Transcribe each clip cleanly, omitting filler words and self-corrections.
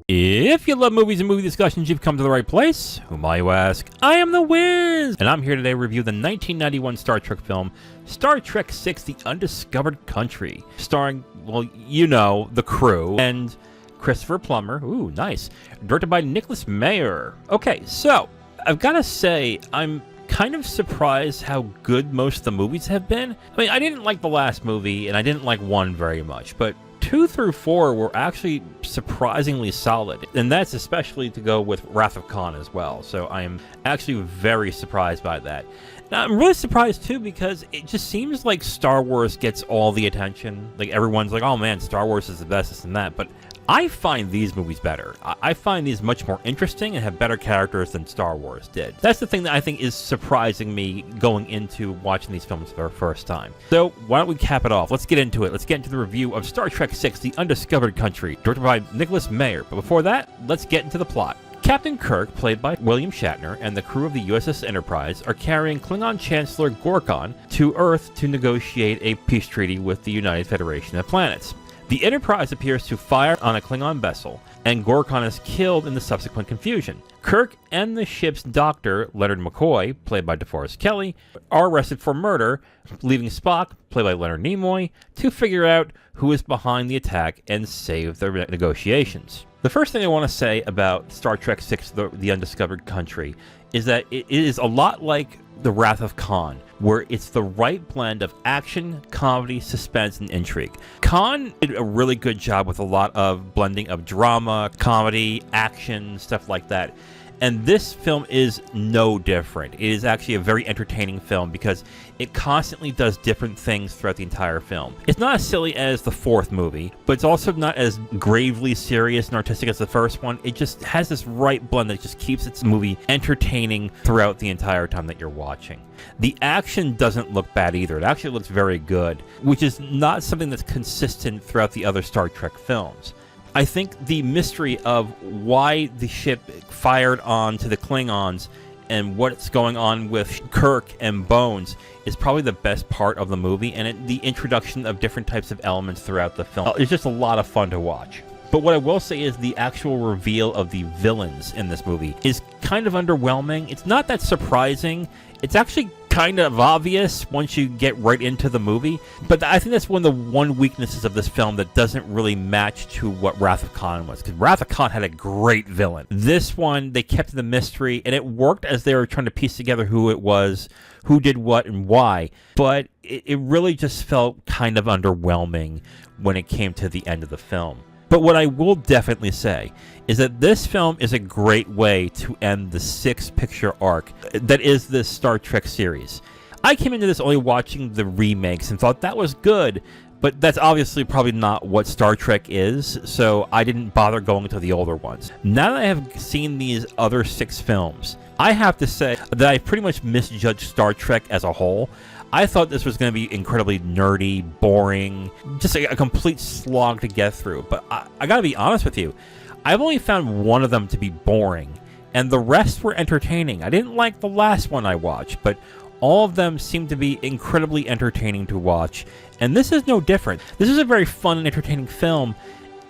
If you love movies and movie discussions, you've come to the right place. Who might you ask? I am the Wiz! And I'm here today to review the 1991 Star Trek film, Star Trek VI: The Undiscovered Country, starring, well, you know, the crew, and Christopher Plummer. Ooh, nice. Directed by Nicholas Meyer. Okay, so, I've got to say, I'm kind of surprised how good most of the movies have been. I mean, I didn't like the last movie, and I didn't like 1 very much, but 2 through 4 were actually surprisingly solid, and that's especially to go with Wrath of Khan as well, so I am actually very surprised by that. Now, I'm really surprised too because it just seems like Star Wars gets all the attention. Like, everyone's like, oh man, Star Wars is the best, this and that, but I find these movies better. I find these much more interesting and have better characters than Star Wars did. That's the thing that I think is surprising me going into watching these films for the first time. So why don't we cap it off? Let's get into it. Let's get into the review of Star Trek VI: The Undiscovered Country, directed by Nicholas Meyer. But before that, let's get into the plot. Captain Kirk, played by William Shatner, and the crew of the USS Enterprise are carrying Klingon Chancellor Gorkon to Earth to negotiate a peace treaty with the United Federation of Planets. The Enterprise appears to fire on a Klingon vessel, and Gorkon is killed in the subsequent confusion. Kirk and the ship's doctor, Leonard McCoy, played by DeForest Kelley, are arrested for murder, leaving Spock, played by Leonard Nimoy, to figure out who is behind the attack and save the negotiations. The first thing I want to say about Star Trek VI: The Undiscovered Country is that it is a lot like The Wrath of Khan, where it's the right blend of action, comedy, suspense, and intrigue. Khan did a really good job with a lot of blending of drama, comedy, action, stuff like that. And this film is no different. It is actually a very entertaining film because it constantly does different things throughout the entire film. It's not as silly as the 4th movie, but it's also not as gravely serious and artistic as the first one. It just has this right blend that just keeps its movie entertaining throughout the entire time that you're watching. The action doesn't look bad either. It actually looks very good, which is not something that's consistent throughout the other Star Trek films. I think the mystery of why the ship fired on to the Klingons and what's going on with Kirk and Bones is probably the best part of the movie, and the introduction of different types of elements throughout the film. It's just a lot of fun to watch. But what I will say is the actual reveal of the villains in this movie is kind of underwhelming. It's not that surprising. It's actually kind of obvious once you get right into the movie, but I think that's one of the weaknesses of this film that doesn't really match to what Wrath of Khan was, because Wrath of Khan had a great villain. This one, they kept the mystery, and it worked as they were trying to piece together who it was, who did what, and why, but it really just felt kind of underwhelming when it came to the end of the film. But what I will definitely say is that this film is a great way to end the 6-picture arc that is this Star Trek series. I came into this only watching the remakes and thought that was good, but that's obviously probably not what Star Trek is, so I didn't bother going to the older ones. Now that I have seen these other 6 films, I have to say that I pretty much misjudged Star Trek as a whole. I thought this was going to be incredibly nerdy, boring, just a complete slog to get through. But I got to be honest with you, I've only found one of them to be boring, and the rest were entertaining. I didn't like the last one I watched, but all of them seemed to be incredibly entertaining to watch, and this is no different. This is a very fun and entertaining film,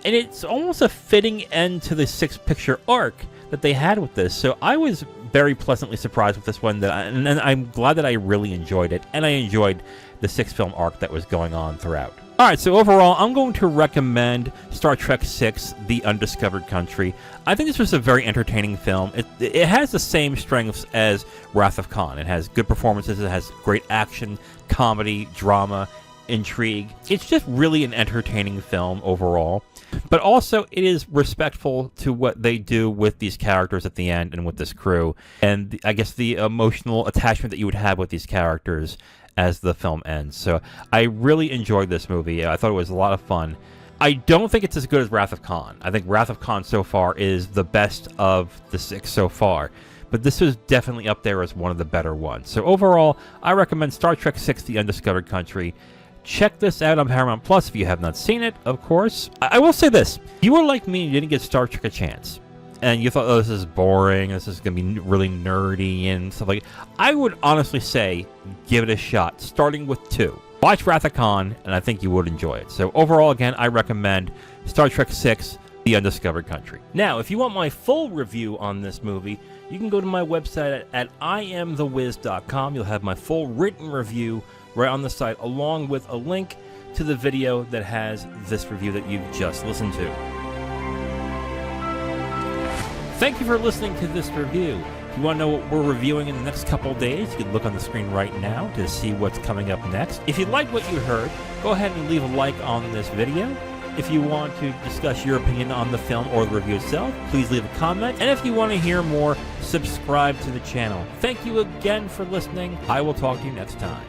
and it's almost a fitting end to the 6-picture arc that they had with this, so I was very pleasantly surprised with this one, and I'm glad that I really enjoyed it, and I enjoyed the 6-film arc that was going on throughout. Alright, so overall, I'm going to recommend Star Trek VI: The Undiscovered Country. I think this was a very entertaining film. It has the same strengths as Wrath of Khan. It has good performances, it has great action, comedy, drama, intrigue. It's just really an entertaining film overall. But also, it is respectful to what they do with these characters at the end and with this crew, and I guess the emotional attachment that you would have with these characters as the film ends. So I really enjoyed this movie. I thought it was a lot of fun. I don't think it's as good as Wrath of Khan. I think Wrath of Khan so far is the best of the 6 so far, but this is definitely up there as one of the better ones. So overall, I recommend Star Trek VI: The Undiscovered Country. Check this out on Paramount Plus if you have not seen it, of course. I will say this. If you were like me and you didn't give Star Trek a chance, and you thought, oh, this is boring, this is going to be really nerdy and stuff like that, I would honestly say give it a shot, starting with 2. Watch Wrath of Khan, and I think you would enjoy it. So overall, again, I recommend Star Trek VI: The Undiscovered Country. Now, if you want my full review on this movie, you can go to my website at IamTheWiz.com. You'll have my full written review right on the site, along with a link to the video that has this review that you've just listened to. Thank you for listening to this review. If you want to know what we're reviewing in the next couple of days, you can look on the screen right now to see what's coming up next. If you like what you heard, go ahead and leave a like on this video. If you want to discuss your opinion on the film or the review itself, please leave a comment. And if you want to hear more, subscribe to the channel. Thank you again for listening. I will talk to you next time.